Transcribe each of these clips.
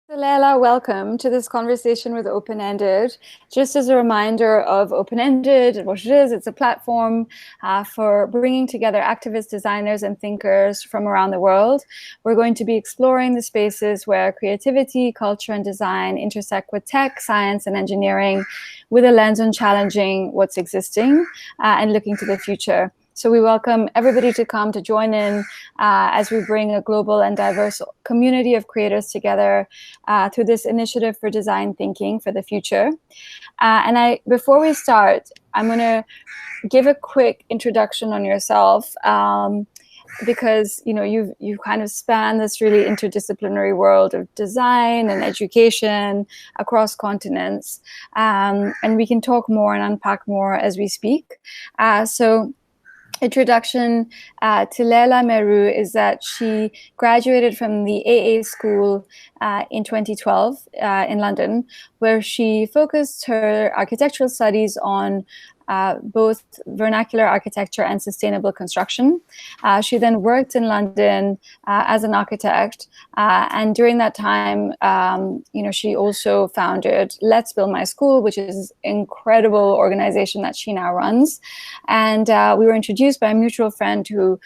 So Leila, welcome to this conversation with Open-Ended. Just as a reminder of Open-Ended, what it is, it's a platform for bringing together activists, designers, and thinkers from around the world. We're going to be exploring the spaces where creativity, culture, and design intersect with tech, science, and engineering with a lens on challenging what's existing and looking to the future. So we welcome everybody to come to join in as we bring a global and diverse community of creators together through this initiative for design thinking for the future. Before we start, I'm going to give a quick introduction on yourself because you've kind of spanned this really interdisciplinary world of design and education across continents, and we can talk more and unpack more as we speak. Introduction to Leila Meroue is that she graduated from the AA school in 2012 in London, where she focused her architectural studies on both vernacular architecture and sustainable construction. She then worked in London as an architect, and during that time, she also founded Let's Build My School, which is an incredible organization that she now runs. And we were introduced by a mutual friend who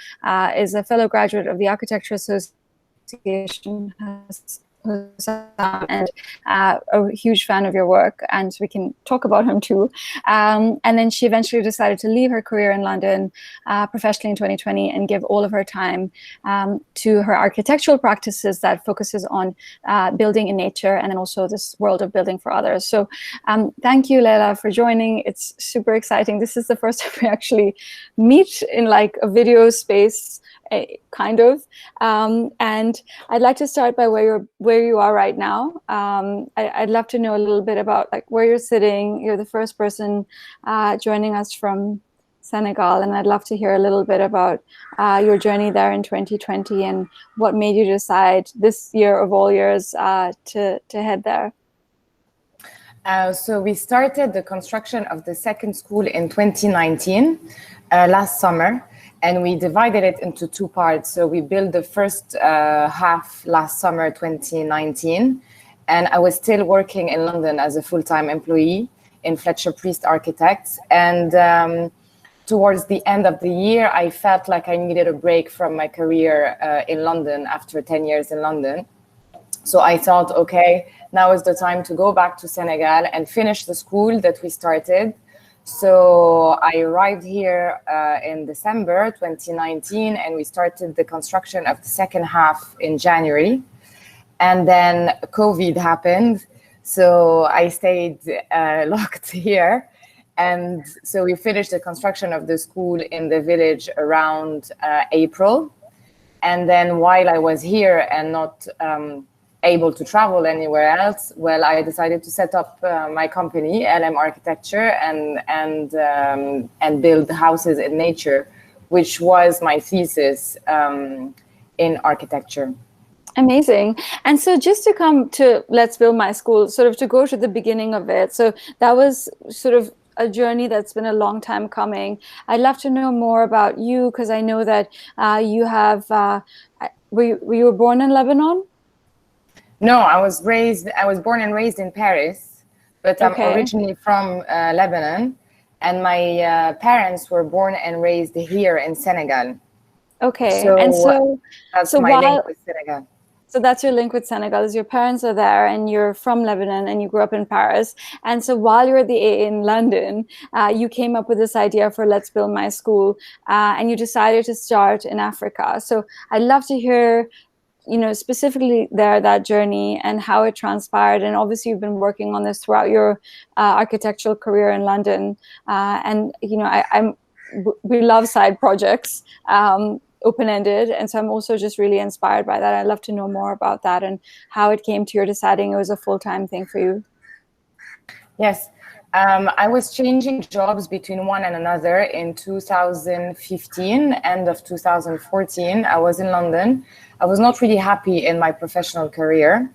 is a fellow graduate of the Architecture Association, and a huge fan of your work, and we can talk about him too. And then she eventually decided to leave her career in London professionally in 2020 and give all of her time to her architectural practices that focuses on building in nature and then also this world of building for others. So thank you, Leila, for joining. It's super exciting. This is the first time we actually meet in like a video space, kind of, and I'd like to start by where you are right now. I'd love to know a little bit about like where you're sitting. You're the first person joining us from Senegal, and I'd love to hear a little bit about your journey there in 2020 and what made you decide this year of all years to head there. So we started the construction of the second school in 2019, last summer. And we divided it into two parts. So we built the first half last summer, 2019. And I was still working in London as a full-time employee in Fletcher Priest Architects. And towards the end of the year, I felt like I needed a break from my career in London after 10 years in London. So I thought, okay, now is the time to go back to Senegal and finish the school that we started. So I arrived here in December 2019, and we started the construction of the second half in January. And then COVID happened, so I stayed locked here. And so we finished the construction of the school in the village around April. And then while I was here and not able to travel anywhere else, well, I decided to set up my company, LM Architecture, and build houses in nature, which was my thesis in architecture. Amazing. And so just to come to Let's Build My School, sort of to go to the beginning of it. So that was sort of a journey that's been a long time coming. I'd love to know more about you, because I know that you have, were you born in Lebanon? No, I was born and raised in Paris, but I'm originally from Lebanon, and my parents were born and raised here in Senegal. Okay, so that's my link with Senegal. So that's your link with Senegal, is your parents are there and you're from Lebanon and you grew up in Paris. And so while you were at the AA in London, you came up with this idea for Let's Build My School, and you decided to start in Africa. So I'd love to hear specifically that journey and how it transpired. And obviously you've been working on this throughout your architectural career in London. We love side projects, open-ended. And so I'm also just really inspired by that. I'd love to know more about that and how it came to your deciding it was a full-time thing for you. Yes. I was changing jobs between one and another in 2015, end of 2014. I was in London. I was not really happy in my professional career.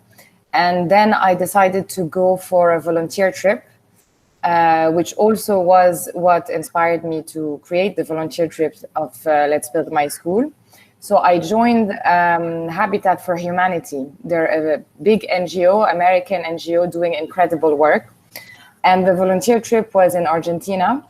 And then I decided to go for a volunteer trip, which also was what inspired me to create the volunteer trip of Let's Build My School. So I joined Habitat for Humanity. They're a big NGO, American NGO, doing incredible work. And the volunteer trip was in Argentina.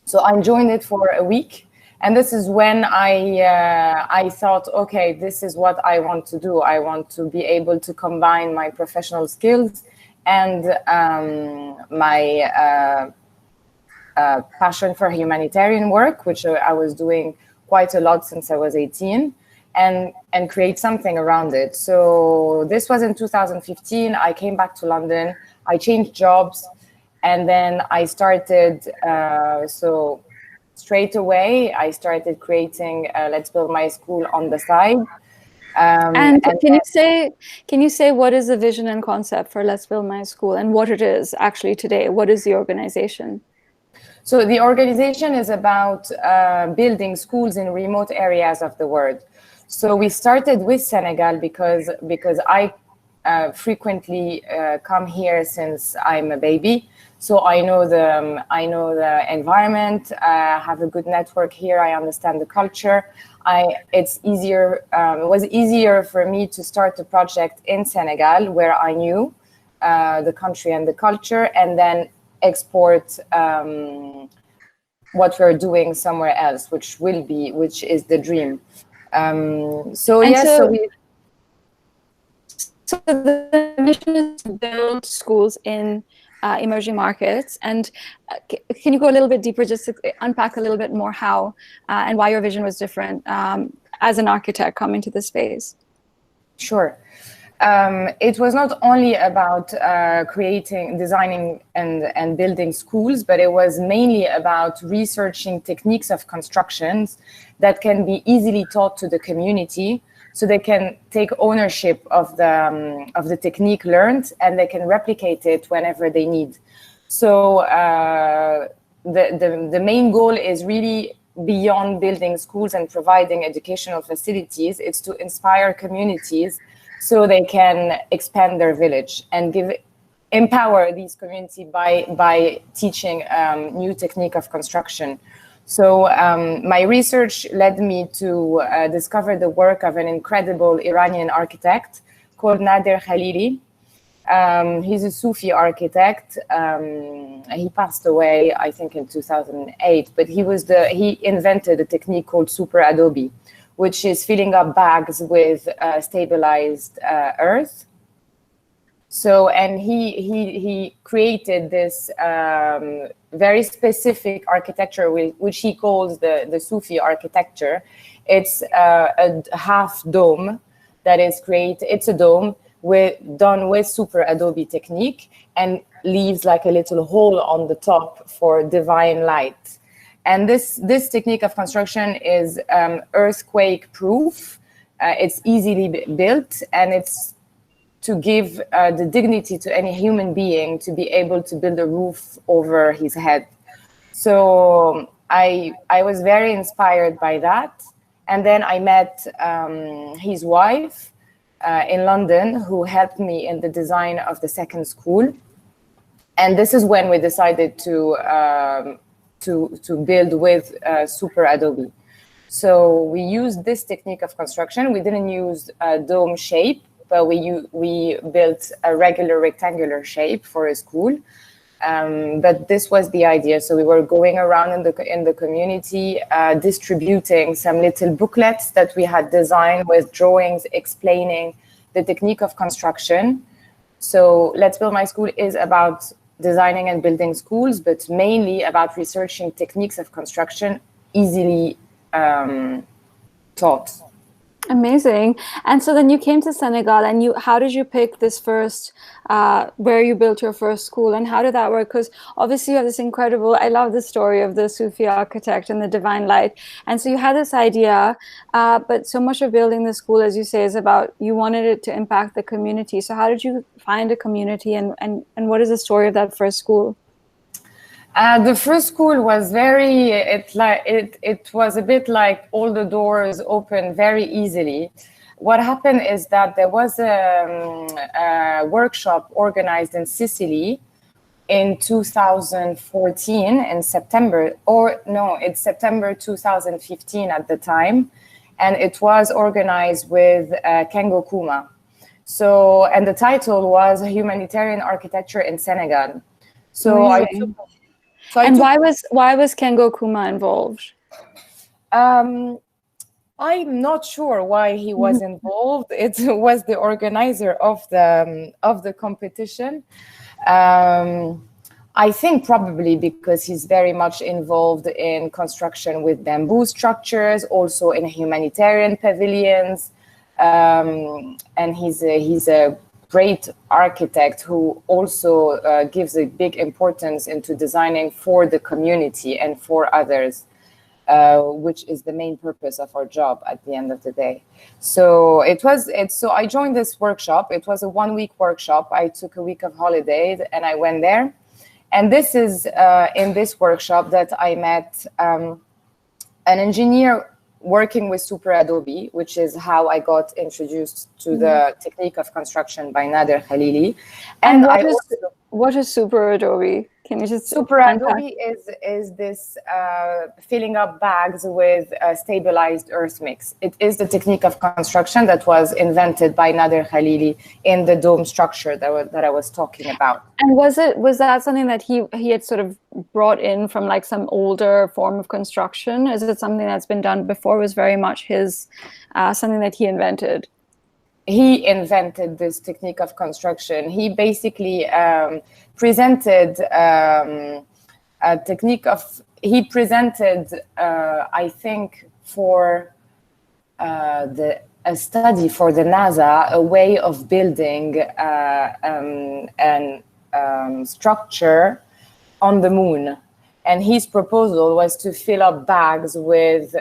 So I joined it for a week. And this is when I thought, okay, this is what I want to do. I want to be able to combine my professional skills and my passion for humanitarian work, which I was doing quite a lot since I was 18, and create something around it. So this was in 2015. I came back to London. I changed jobs, and then I started. So straight away, I started creating Let's Build My School on the side. And can you say what is the vision and concept for Let's Build My School and what it is actually today? What is the organization? So the organization is about building schools in remote areas of the world. So we started with Senegal because I frequently come here since I'm a baby. So I know the environment. I have a good network here. I understand the culture. It was easier for me to start a project in Senegal where I knew the country and the culture, and then export what we're doing somewhere else, which is the dream. So the mission is to build schools in emerging markets. And can you go a little bit deeper, just to unpack a little bit more how and why your vision was different as an architect coming to the space? Sure. It was not only about designing and building schools, but it was mainly about researching techniques of constructions that can be easily taught to the community, so they can take ownership of the technique learned, and they can replicate it whenever they need. So the main goal is really beyond building schools and providing educational facilities. It's to inspire communities so they can expand their village and empower these communities by teaching new technique of construction. So my research led me to discover the work of an incredible Iranian architect called Nader Khalili. He's a Sufi architect. He passed away, I think, in 2008, but he invented a technique called super adobe, which is filling up bags with stabilized earth. So, and he created this very specific architecture, which he calls the Sufi architecture. It's a half dome that is created. It's a dome done with super adobe technique and leaves like a little hole on the top for divine light. And this technique of construction is earthquake proof. It's easily built, and it's to give the dignity to any human being to be able to build a roof over his head. So I was very inspired by that. And then I met his wife in London, who helped me in the design of the second school. And this is when we decided to build with super adobe. So we used this technique of construction. We didn't use a dome shape, but we built a regular rectangular shape for a school. But this was the idea. So we were going around in the community, distributing some little booklets that we had designed with drawings explaining the technique of construction. So Let's Build My School is about designing and building schools, but mainly about researching techniques of construction easily taught. Amazing. And so then you came to Senegal, and how did you pick this first, where you built your first school, and how did that work? Because obviously you have this incredible, I love the story of the Sufi architect and the divine light. And so you had this idea, but so much of building the school, as you say, is about, you wanted it to impact the community. So how did you find a community, and what is the story of that first school? The first school was it was a bit like all the doors open very easily. What happened is that there was a workshop organized in Sicily in 2014 in September, it's September 2015 at the time. and it was organized with Kengo Kuma. So, and the title was Humanitarian Architecture in Senegal. So Amazing. And why was Kengo Kuma involved? I'm not sure why he was involved. It was the organizer of the competition. I think probably because he's very much involved in construction with bamboo structures, also in humanitarian pavilions, and he's a great architect who also gives a big importance into designing for the community and for others. Which is the main purpose of our job at the end of the day. So so I joined this workshop. It was a 1-week workshop. I took a week of holiday and I went there. And this is in this workshop that I met an engineer working with Super Adobe, which is how I got introduced to the technique of construction by Nader Khalili. And what is Super Adobe? Can you just Super Adobe is this filling up bags with stabilized earth mix. It is the technique of construction that was invented by Nader Khalili in the dome structure that I was talking about. And was that something that he had sort of brought in from like some older form of construction? Is it something that's been done before? It was very much his something that he invented? He invented this technique of construction. He basically presented a technique of, I think, for a study for the NASA, a way of building an structure on the moon. And his proposal was to fill up bags with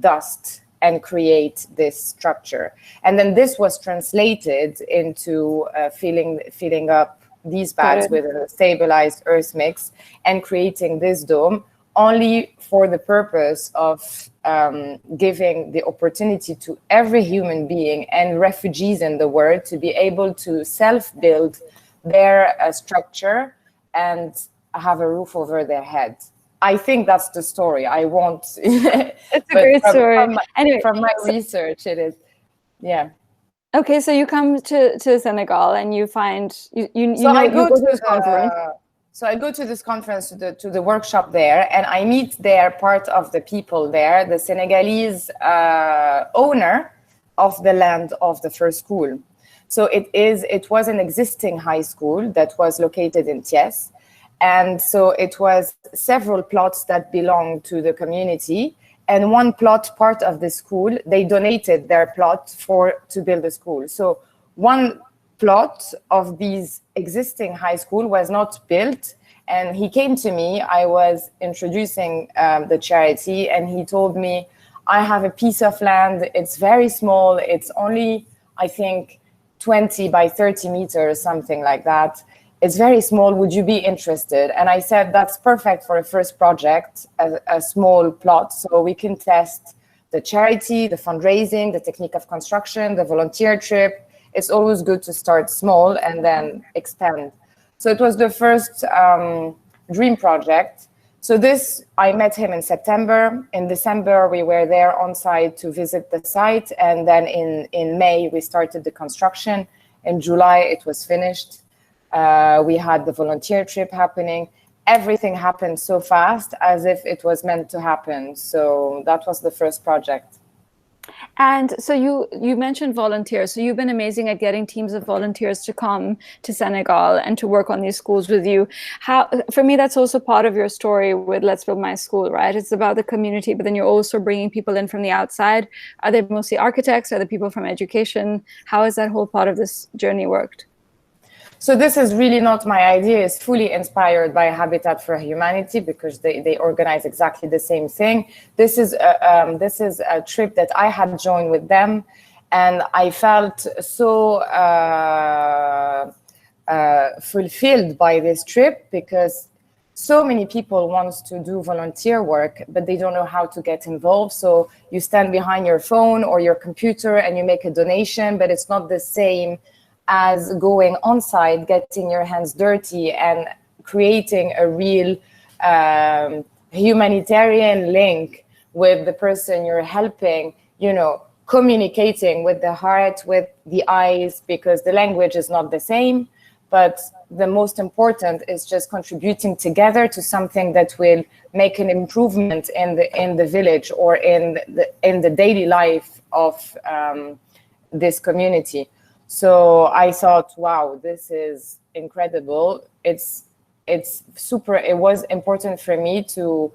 dust and create this structure. And then this was translated into filling up these bags with a stabilized earth mix and creating this dome, only for the purpose of giving the opportunity to every human being and refugees in the world to be able to self-build their structure and have a roof over their head. I think that's the story. I won't. It's a great story. Anyway, from my research, it is. Yeah. Okay, so you come to Senegal and you find you go to this conference. So I go to this conference, to the workshop there, and I meet there part of the people there, the Senegalese owner of the land of the first school. So it was an existing high school that was located in Thiès. And so it was several plots that belonged to the community. And one plot, part of the school, they donated their plot to build a school. So one plot of these existing high school was not built. And he came to me, I was introducing the charity, and he told me, I have a piece of land, it's very small, it's only, I think, 20 by 30 meters, something like that. It's very small, would you be interested? And I said, that's perfect for a first project, a small plot, so we can test the charity, the fundraising, the technique of construction, the volunteer trip. It's always good to start small and then expand. So it was the first dream project. So this, I met him in September. In December, we were there on site to visit the site. And then in May, we started the construction. In July, it was finished. We had the volunteer trip happening. Everything happened so fast as if it was meant to happen. So that was the first project. And so you mentioned volunteers. So you've been amazing at getting teams of volunteers to come to Senegal and to work on these schools with you. For me, that's also part of your story with Let's Build My School, right? It's about the community, but then you're also bringing people in from the outside. Are they mostly architects? Are they people from education? How has that whole part of this journey worked? So this is really not my idea. It's fully inspired by Habitat for Humanity because they organize exactly the same thing. This is a trip that I had joined with them, and I felt so fulfilled by this trip because so many people want to do volunteer work, but they don't know how to get involved. So you stand behind your phone or your computer and you make a donation, but it's not the same as going on site, getting your hands dirty and creating a real humanitarian link with the person you're helping, you know, communicating with the heart, with the eyes, because the language is not the same. But the most important is just contributing together to something that will make an improvement in the village or in the daily life of this community. So I thought, wow, this is incredible. It's super. It was important for me to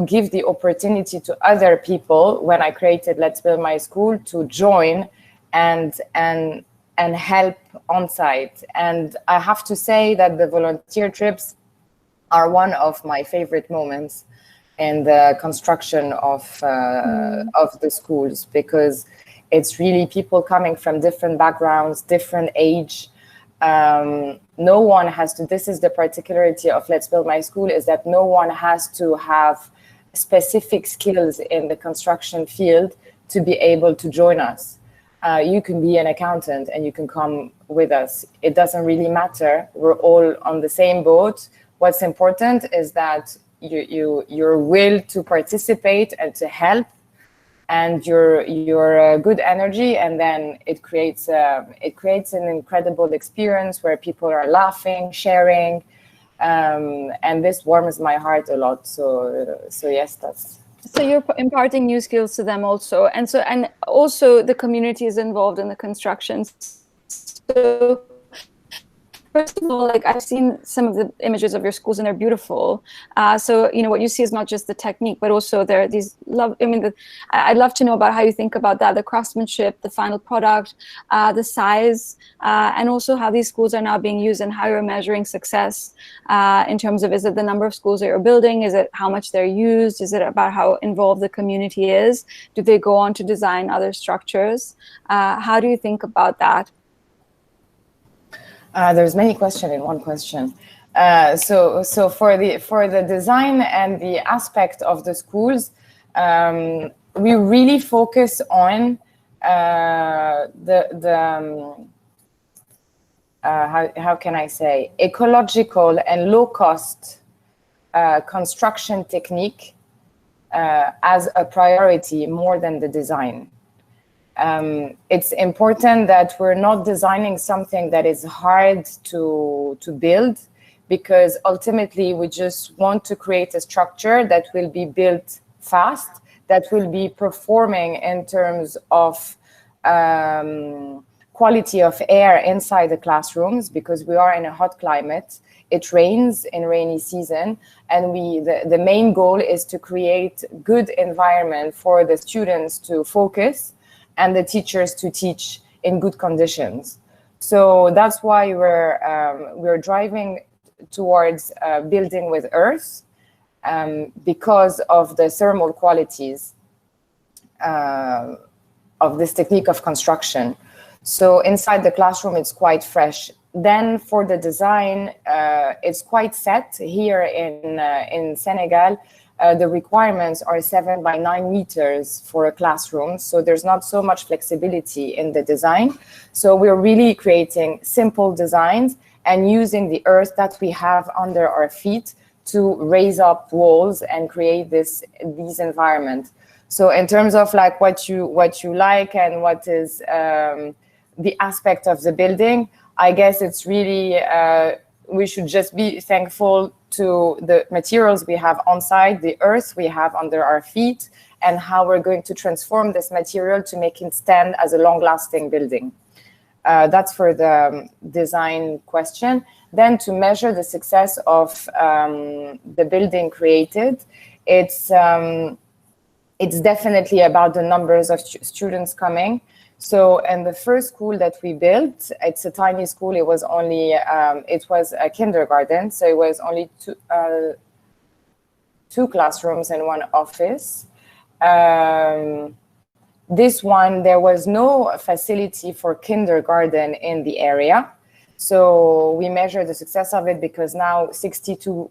give the opportunity to other people when I created Let's Build My School to join and help on site. And I have to say that the volunteer trips are one of my favorite moments in the construction of the schools, because it's really people coming from different backgrounds, different age. No one has to, this is the particularity of Let's Build My School, is that no one has to have specific skills in the construction field to be able to join us. You can be an accountant and you can come with us. It doesn't really matter. We're all on the same boat. What's important is that your will to participate and to help, and your good energy, and then it creates an incredible experience where people are laughing, sharing, and this warms my heart a lot. So yes, that's. So you're imparting new skills to them also, and also the community is involved in the construction. So first of all, like, I've seen some of the images of your schools and they're beautiful. So, you know, what you see is not just the technique, but also there are these I'd love to know about how you think about that, the craftsmanship, the final product, the size, and also how these schools are now being used and how you're measuring success in terms of, is it the number of schools that you're building? Is it how much they're used? Is it about how involved the community is? Do they go on to design other structures? How do you think about that? There's many questions in one question. So for the design and the aspect of the schools, we really focus on how can I say, ecological and low cost construction technique as a priority more than the design. It's important that we're not designing something that is hard to build, because ultimately we just want to create a structure that will be built fast, that will be performing in terms of quality of air inside the classrooms, because we are in a hot climate. It rains in rainy season, and the main goal is to create good environment for the students to focus and the teachers to teach in good conditions. So that's why we're driving towards building with earth, because of the thermal qualities of this technique of construction. So inside the classroom, it's quite fresh. Then for the design, it's quite set. Here in Senegal, the requirements are 7 by 9 meters for a classroom. So there's not so much flexibility in the design. So we're really creating simple designs and using the earth that we have under our feet to raise up walls and create these environments. So in terms of like what you like and what is the aspect of the building, I guess it's really, we should just be thankful to the materials we have on site, the earth we have under our feet, and how we're going to transform this material to make it stand as a long-lasting building. That's for the design question. Then to measure the success of the building created, it's definitely about the numbers of students coming. So in the first school that we built, it's a tiny school. It was only, it was a kindergarten. So it was only two classrooms and 1 office. This one, there was no facility for kindergarten in the area. So we measure the success of it because now 62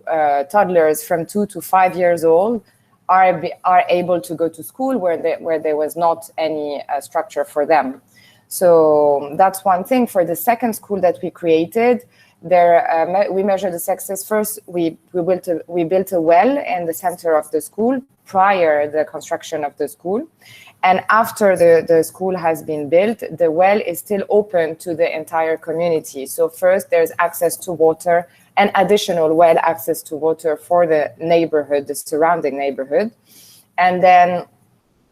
toddlers from 2 to 5 years old are able to go to school where there was not any structure for them. So that's one thing. For the second school that we created, We measure the success. First, we built a well in the center of the school prior the construction of the school. And after the school has been built, the well is still open to the entire community. So first, there's access to water and additional well access to water for the neighborhood, the surrounding neighborhood. And then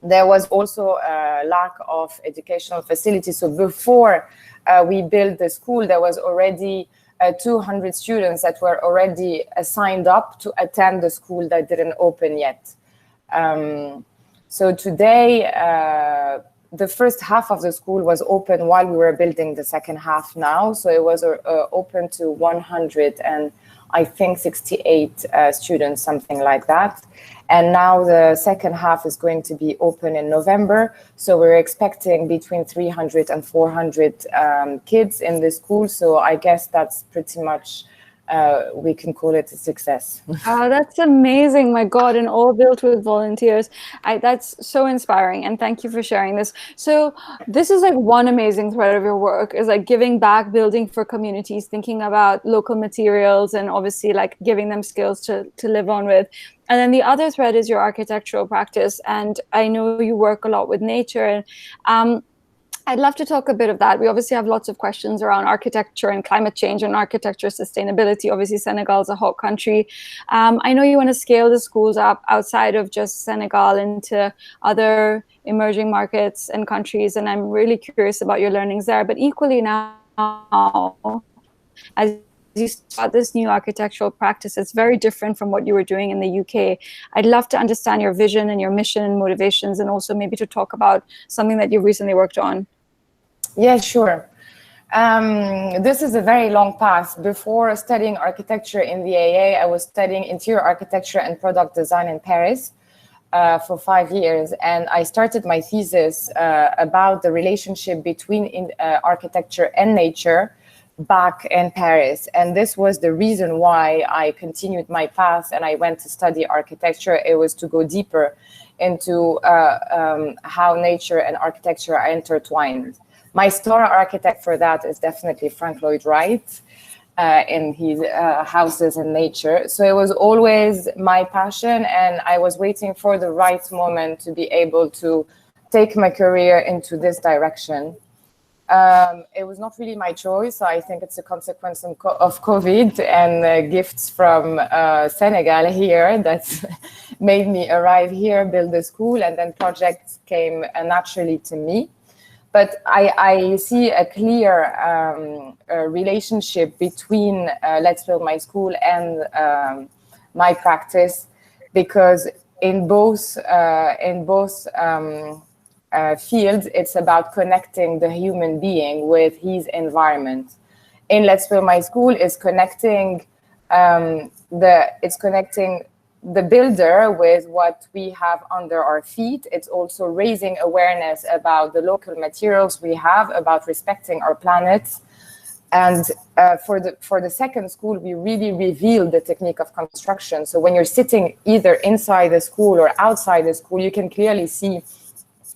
there was also a lack of educational facilities. So before we built the school, there was already 200 students that were already signed up to attend the school that didn't open yet. So today, the first half of the school was open while we were building the second half now. So it was open to 100 and I think 68 students, something like that. And now the second half is going to be open in November. So we're expecting between 300 and 400 kids in the school. So I guess that's pretty much, we can call it a success. Oh, that's amazing. My God, and all built with volunteers. That's so inspiring. And thank you for sharing this. So this is like one amazing thread of your work is like giving back, building for communities, thinking about local materials, and obviously like giving them skills to live on with. And then the other thread is your architectural practice. And I know you work a lot with nature. And I'd love to talk a bit of that. We obviously have lots of questions around architecture and climate change and architecture sustainability. Obviously, Senegal is a hot country. I know you want to scale the schools up outside of just Senegal into other emerging markets and countries. And I'm really curious about your learnings there. But equally now, as you start this new architectural practice, it's very different from what you were doing in the UK. I'd love to understand your vision and your mission and motivations, and also maybe to talk about something that you recently worked on. Yeah, sure. This is a very long path. Before studying architecture in the AA, I was studying interior architecture and product design in Paris for 5 years. And I started my thesis about the relationship between architecture and nature back in Paris. And this was the reason why I continued my path and I went to study architecture. It was to go deeper into how nature and architecture are intertwined. My star architect for that is definitely Frank Lloyd Wright in his houses in nature. So it was always my passion, and I was waiting for the right moment to be able to take my career into this direction. It was not really my choice. I think it's a consequence of COVID and gifts from Senegal here that made me arrive here, build the school, and then projects came naturally to me. But I see a clear relationship between Let's Build My School and my practice, because in both fields, it's about connecting the human being with his environment. In Let's Build My School is connecting the builder with what we have under our feet. It's also raising awareness about the local materials we have, about respecting our planet. And for the second school, we really revealed the technique of construction. So when you're sitting either inside the school or outside the school, you can clearly see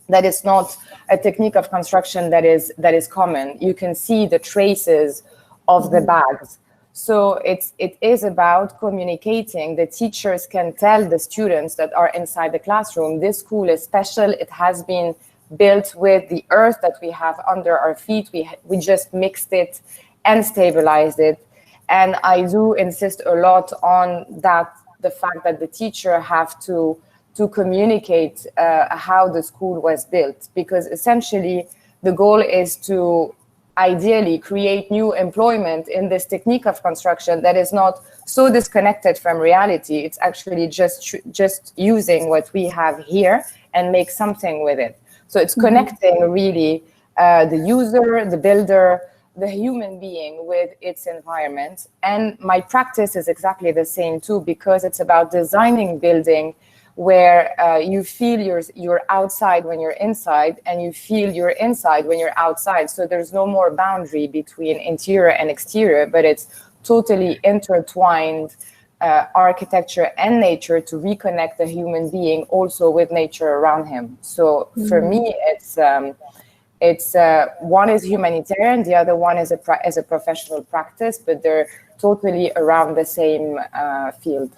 that it's not a technique of construction that is common. You can see the traces of the bags. So it is about communicating. The teachers can tell the students that are inside the classroom, this school is special. It has been built with the earth that we have under our feet. We just mixed it and stabilized it. And I do insist a lot on that, the fact that the teacher have to communicate how the school was built, because essentially the goal is to ideally create new employment in this technique of construction that is not so disconnected from reality. It's actually just using what we have here and make something with it. So it's connecting really the user, the builder, the human being with its environment. And my practice is exactly the same too, because it's about designing building where you feel you're outside when you're inside, and you feel you're inside when you're outside. So there's no more boundary between interior and exterior, but it's totally intertwined architecture and nature to reconnect the human being also with nature around him. So for me, It's one is humanitarian, the other one is a professional practice, but they're totally around the same field.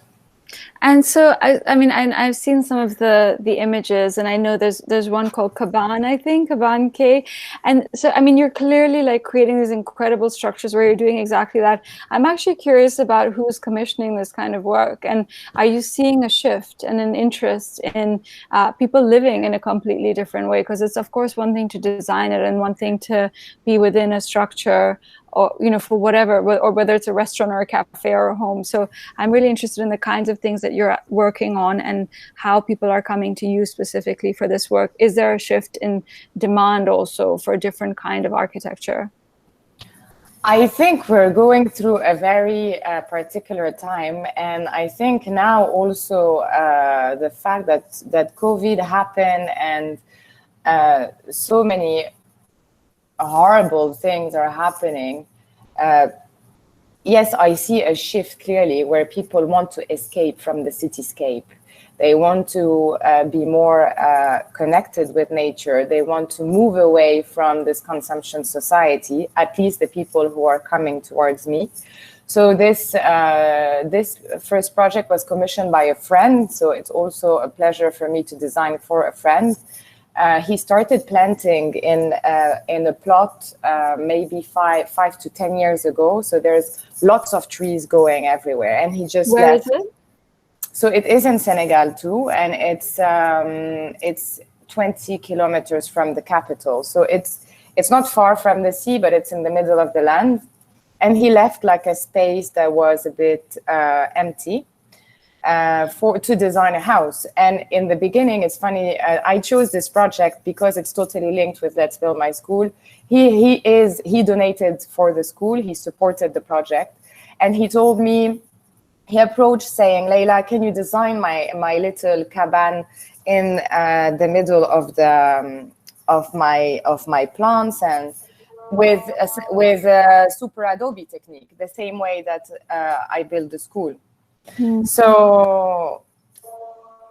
And so, I mean, I've seen some of the images, and I know there's one called Kaban, I think, Kaban K. And so, I mean, you're clearly like creating these incredible structures where you're doing exactly that. I'm actually curious about who's commissioning this kind of work, and are you seeing a shift and an interest in people living in a completely different way? Because it's, of course, one thing to design it and one thing to be within a structure, or, you know, for whatever, or whether it's a restaurant or a cafe or a home. So I'm really interested in the kinds of things that you're working on and how people are coming to you specifically for this work. Is there a shift in demand also for a different kind of architecture? I think we're going through a very particular time, and I think now also the fact that COVID happened and so many horrible things are happening. Yes, I see a shift clearly where people want to escape from the cityscape. They want to be more connected with nature. They want to move away from this consumption society, at least the people who are coming towards me. So this first project was commissioned by a friend. So it's also a pleasure for me to design for a friend. He started planting in a plot maybe five to 10 years ago. So there's lots of trees going everywhere, and he just Where left. is it? So it is in Senegal too, and it's 20 kilometers from the capital. So it's not far from the sea, but it's in the middle of the land. And he left like a space that was a bit empty to design a house. And in the beginning, it's funny, I chose this project because it's totally linked with Let's Build My School. He donated for the school, he supported the project, and he told me, he approached saying, Leila, can you design my little cabin in the middle of my plants, and with a super Adobe technique, the same way that I built the school. So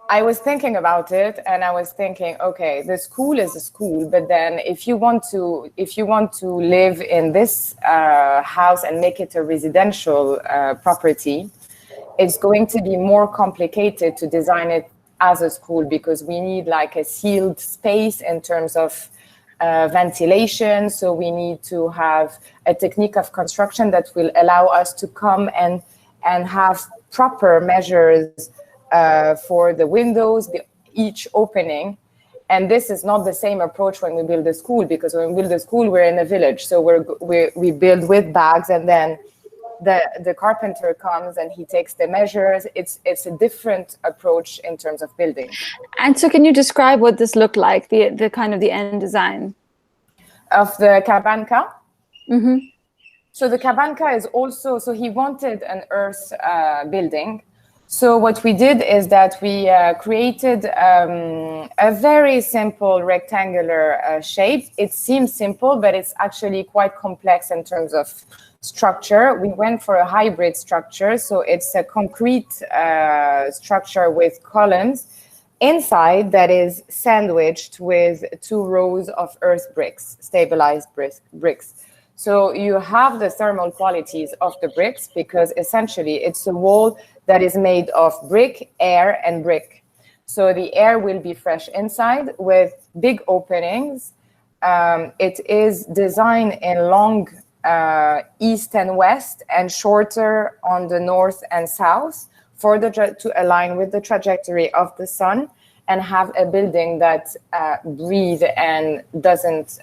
I was thinking about it, and I was thinking, okay, the school is a school, but then if you want to live in this house and make it a residential property, it's going to be more complicated to design it as a school, because we need like a sealed space in terms of ventilation. So we need to have a technique of construction that will allow us to come and have proper measures for the windows, each opening. And this is not the same approach when we build a school, because when we build a school, we're in a village. So we build with bags, and then the carpenter comes and he takes the measures. It's a different approach in terms of building. And so can you describe what this looked like, the kind of the end design? Of the cabanca? Mm-hmm. So the cabanca is also, so he wanted an earth building. So what we did is that we created a very simple rectangular shape. It seems simple, but it's actually quite complex in terms of structure. We went for a hybrid structure. So it's a concrete structure with columns inside that is sandwiched with 2 rows of earth bricks, stabilized bricks. So you have the thermal qualities of the bricks, because essentially it's a wall that is made of brick, air, and brick. So the air will be fresh inside with big openings. It is designed in long east and west, and shorter on the north and south, to align with the trajectory of the sun, and have a building that breathes and doesn't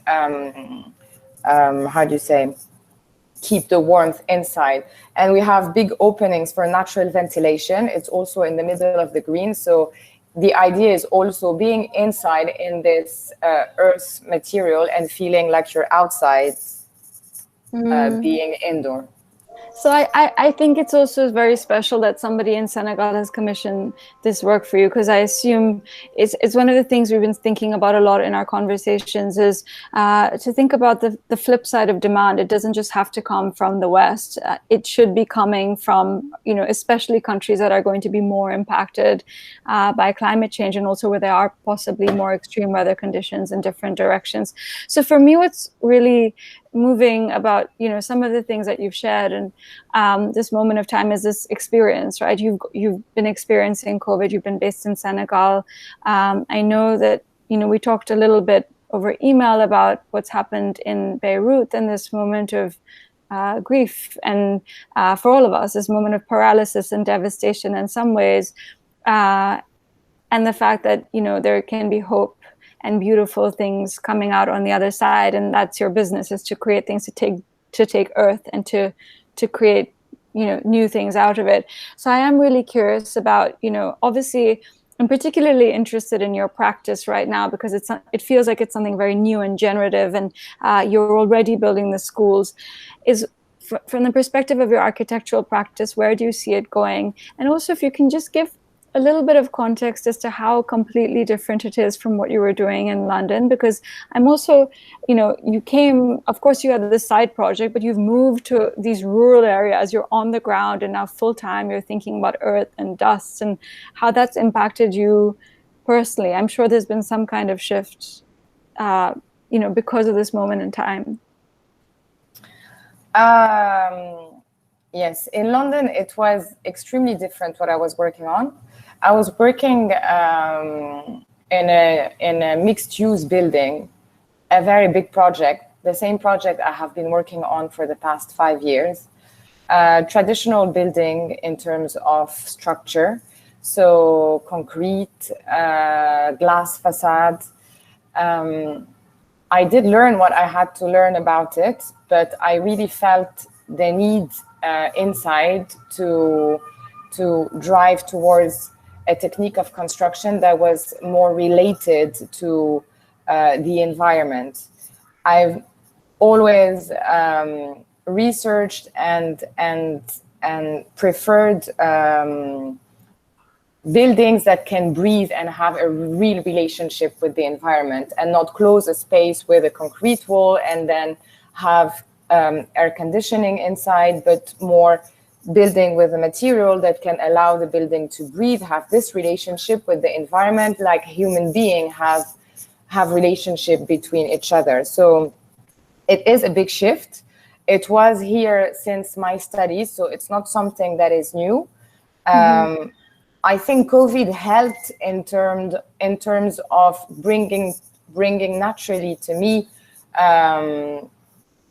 keep the warmth inside. And we have big openings for natural ventilation. It's also in the middle of the green. So the idea is also being inside in this earth material and feeling like you're outside, being indoor. So I think it's also very special that somebody in Senegal has commissioned this work for you, because I assume it's one of the things we've been thinking about a lot in our conversations is to think about the flip side of demand. It doesn't just have to come from the West. It should be coming from, especially countries that are going to be more impacted by climate change, and also where there are possibly more extreme weather conditions in different directions. So for me, what's really moving about some of the things that you've shared and this moment of time is this experience, right? You've been experiencing COVID. You've been based in Senegal. I know that we talked a little bit over email about what's happened in Beirut and this moment of grief, and for all of us, this moment of paralysis and devastation in some ways, and the fact that there can be hope and beautiful things coming out on the other side, and that's your business, is to create things, to take earth and to create new things out of it. So I am really curious about, obviously I'm particularly interested in your practice right now, because it feels like it's something very new and generative, and you're already building the schools. Is from the perspective of your architectural practice, where do you see it going? And also, if you can just give a little bit of context as to how completely different it is from what you were doing in London, because I'm also, you came, of course, you had this side project, but you've moved to these rural areas, you're on the ground, and now full time you're thinking about earth and dust and how that's impacted you personally. I'm sure there's been some kind of shift, because of this moment in time. Yes, in London, it was extremely different what I was working on. I was working in a mixed-use building, a very big project, the same project I have been working on for the past 5 years. Traditional building in terms of structure, so concrete, glass facade. I did learn what I had to learn about it, but I really felt the need inside to drive towards a technique of construction that was more related to the environment. I've always researched and preferred buildings that can breathe and have a real relationship with the environment, and not close a space with a concrete wall and then have air conditioning inside, but more building with a material that can allow the building to breathe, have this relationship with the environment, like human beings have relationship between each other. So it is a big shift. It was here since my studies, so it's not something that is new. I think COVID helped in terms of bringing naturally to me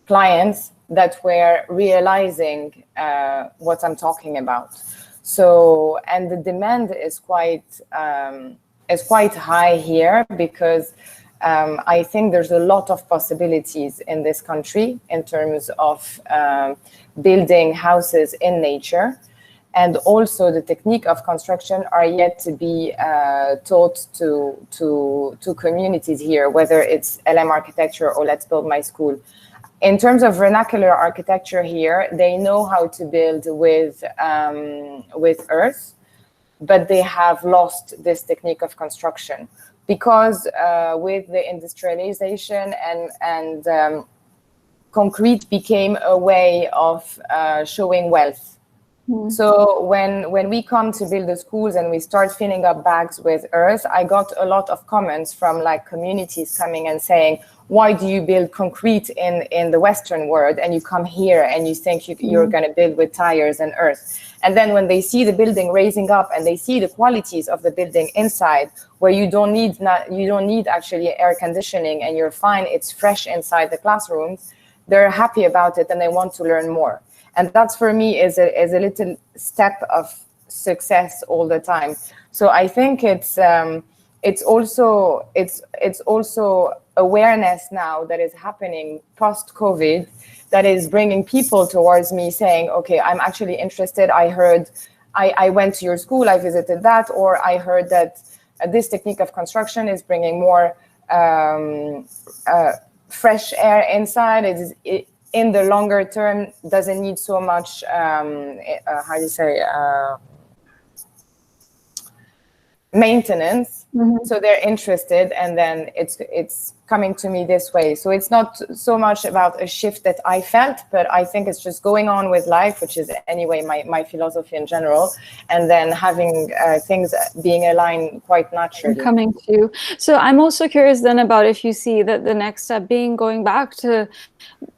clients that were realizing what I'm talking about. So, and the demand is quite high here, because I think there's a lot of possibilities in this country in terms of building houses in nature. And also the technique of construction are yet to be taught to communities here, whether it's LM architecture or Let's Build My School. In terms of vernacular architecture here, they know how to build with earth, but they have lost this technique of construction, because with the industrialization and concrete became a way of showing wealth. So when we come to build the schools and we start filling up bags with earth, I got a lot of comments from like communities coming and saying, why do you build concrete in the Western world and you come here and you think you're going to build with tires and earth? And then when they see the building raising up and they see the qualities of the building inside, where you don't need actually air conditioning and you're fine, it's fresh inside the classrooms, they're happy about it and they want to learn more. And that's for me is a little step of success all the time. So I think it's also awareness now that is happening post-COVID that is bringing people towards me saying, okay, I'm actually interested. I went to your school, I visited that, or I heard that this technique of construction is bringing more fresh air inside. in the longer term doesn't need so much, how do you say, maintenance. So they're interested, and then it's coming to me this way. So it's not so much about a shift that I felt, but I think it's just going on with life, which is anyway my philosophy in general, and then having things being aligned quite naturally. Coming to you. So I'm also curious then about if you see that the next step being going back to,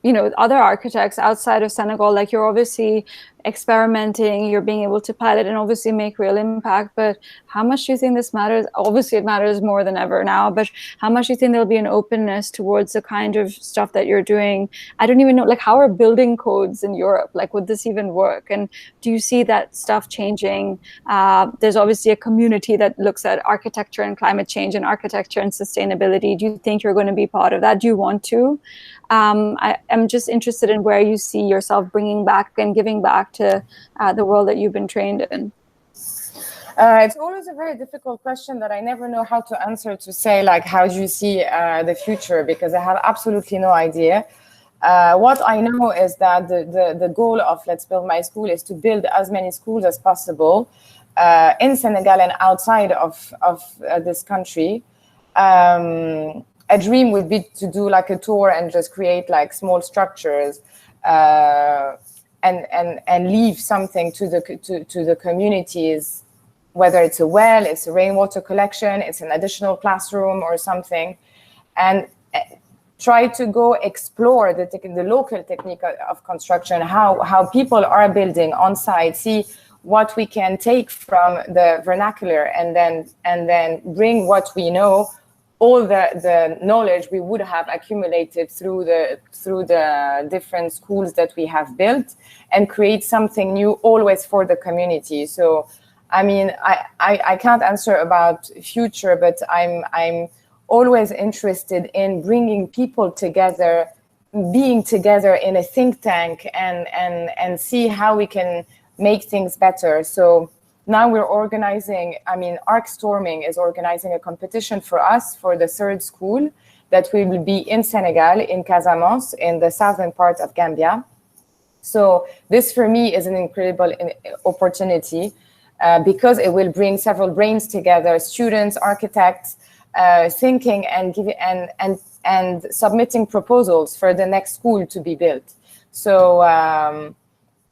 you know, other architects outside of Senegal. Like, you're obviously experimenting, you're being able to pilot and obviously make real impact, but how much do you think this matters? Obviously it matters more than ever now, but how much do you think there'll be an openness towards the kind of stuff that you're doing? I don't even know, like, how are building codes in Europe? Like, would this even work? And do you see that stuff changing? There's obviously a community that looks at architecture and climate change and architecture and sustainability. Do you think you're going to be part of that? Do you want to? I'm just interested in where you see yourself bringing back and giving back to the world that you've been trained in. It's always a very difficult question that I never know how to answer, to say, like, how do you see the future? Because I have absolutely no idea. What I know is that the goal of Let's Build My School is to build as many schools as possible in Senegal and outside of this country. A dream would be to do like a tour and just create like small structures and leave something to the communities, whether it's a well, it's a rainwater collection, it's an additional classroom or something, and try to go explore the local technique of construction, how people are building on site, see what we can take from the vernacular, and then bring what we know, all the knowledge we would have accumulated through the different schools that we have built, and create something new always for the community. So, I mean, I can't answer about future, but I'm always interested in bringing people together, being together in a think tank, and see how we can make things better. So now we're organizing, I mean, Storming is organizing a competition for us for the third school that will be in Senegal, in Casamance, in the southern part of Gambia. So this for me is an incredible opportunity because it will bring several brains together, students, architects, thinking and submitting proposals for the next school to be built. So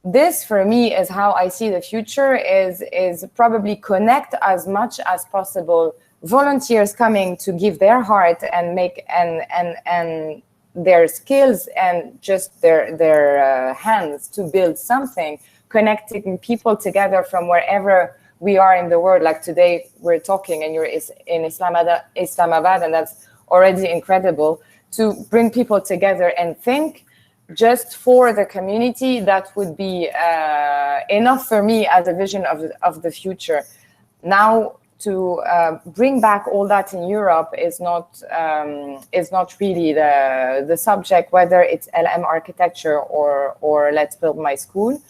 this for me is how I see the future, is probably connect as much as possible volunteers coming to give their heart and make and their skills and just their hands to build something, connecting people together from wherever we are in the world. Like today we're talking and you're in Islamabad, and that's already incredible to bring people together and think just for the community. That would be enough for me as a vision of the future. Now to bring back all that in Europe is not really the subject, whether it's LM architecture or Let's Build My School.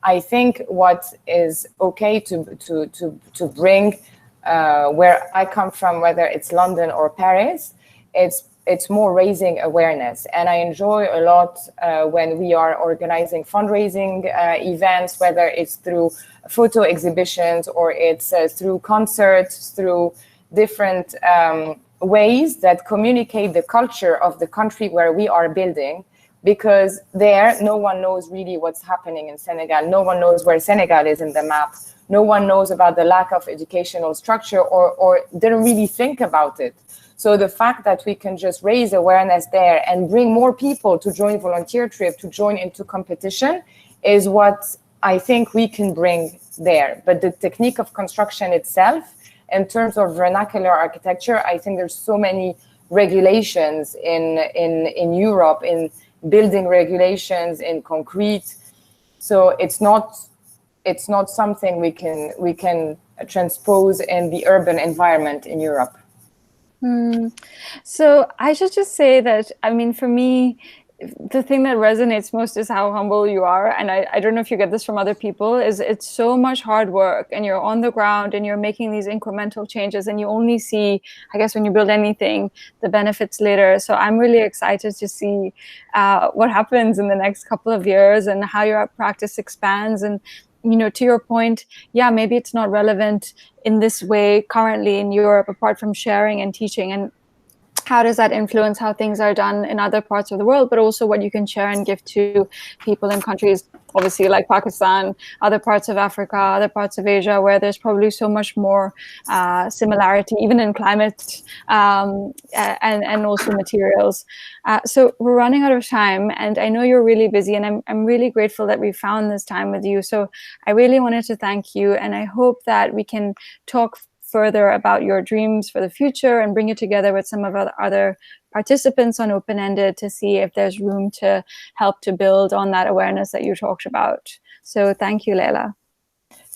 I think what is okay to bring where I come from, whether it's London or Paris, it's more raising awareness. And I enjoy a lot when we are organizing fundraising events, whether it's through photo exhibitions or it's through concerts, through different ways that communicate the culture of the country where we are building. Because there, no one knows really what's happening in Senegal. No one knows where Senegal is in the map. No one knows about the lack of educational structure or didn't really think about it. So the fact that we can just raise awareness there and bring more people to join volunteer trip, to join into competition, is what I think we can bring there. But the technique of construction itself, in terms of vernacular architecture, I think there's so many regulations in Europe, in building regulations, in concrete. So it's not something we can transpose in the urban environment in Europe. So I should just say that, I mean, for me, the thing that resonates most is how humble you are. And I don't know if you get this from other people, is it's so much hard work and you're on the ground and you're making these incremental changes, and you only see, I guess, when you build anything, the benefits later. So I'm really excited to see what happens in the next couple of years and how your practice expands. And, to your point, yeah, maybe it's not relevant in this way currently in Europe, apart from sharing and teaching. And how does that influence how things are done in other parts of the world, but also what you can share and give to people in countries, obviously, like Pakistan, other parts of Africa, other parts of Asia, where there's probably so much more similarity, even in climate and also materials. So we're running out of time, and I know you're really busy, and I'm really grateful that we found this time with you. So I really wanted to thank you, and I hope that we can talk further about your dreams for the future and bring you together with some of our other participants on Open-Ended to see if there's room to help to build on that awareness that you talked about. So thank you, Leila.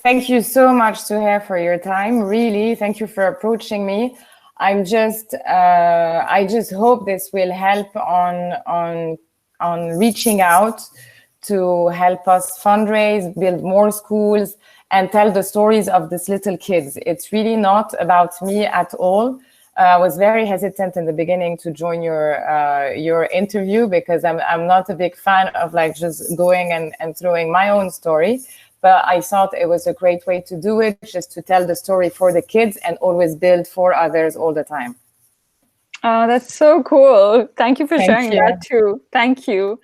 Thank you so much, Suhair, for your time. Really, thank you for approaching me. I just hope this will help on reaching out to help us fundraise, build more schools, and tell the stories of these little kids. It's really not about me at all. I was very hesitant in the beginning to join your interview because I'm not a big fan of like just going and throwing my own story. But I thought it was a great way to do it, just to tell the story for the kids and always build for others all the time. Oh, that's so cool. Thank you for sharing that too. Thank you.